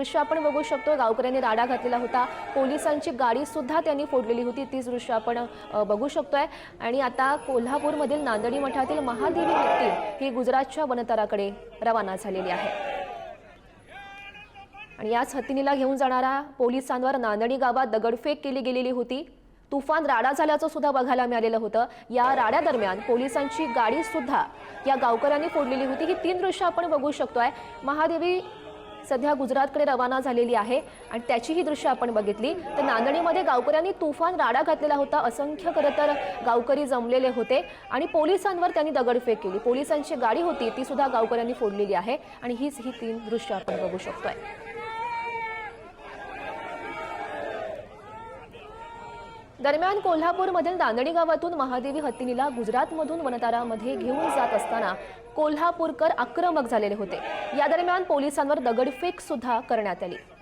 दृश्य आपण बघू शकतो। गावकऱ्यांनी राडा घातलेला होता, पोलिसांची गाडी सुद्धा त्यांनी फोडलेली होती। तीच दृश्य आपण बघू शकतोय। आणि आता कोल्हापूरमधील नांदणी मठातील महादेवी हत्ती ही गुजरातच्या वनतळाकडे रवाना झालेली आहे। आणि याच हत्तीनीला घेऊन जाणारा पोलिसांवर नांदणी गावात दगडफेक केली गेलेली होती। तुफान राडा झाल्याचं सुद्धा बघायला मिळालेलं होतं। या राड्या दरम्यान पोलिसांची गाडी सुद्धा या गावकऱ्यांनी फोडलेली होती। ही तीन दृश्य आपण बघू शकतोय। महादेवी सध्या गुजरातकडे रवाना झालेली आहे आणि त्याची ही दृश्य आपण बघितली। तर नांदणीमध्ये गावकऱ्यांनी तुफान राडा घातलेला होता। असंख्य खरतर गावकरी जमलेले होते आणि पोलिसांवर त्यांनी दगडफेक केली। पोलिसांची गाडी होती ती सुद्धा गावकऱ्यांनी फोडलेली आहे आणि ही तीन दृश्य आपण बघू शकतोय। दरम्यान कोल्हापूरमधील नांदणी गावातून महादेवी हत्तीनीला गुजरातमधून वनतळामध्ये घेऊन जात असताना कोल्हापूरकर आक्रमक झालेले होते। या दरम्यान पोलिसांवर दगडफेक सुद्धा करण्यात आली।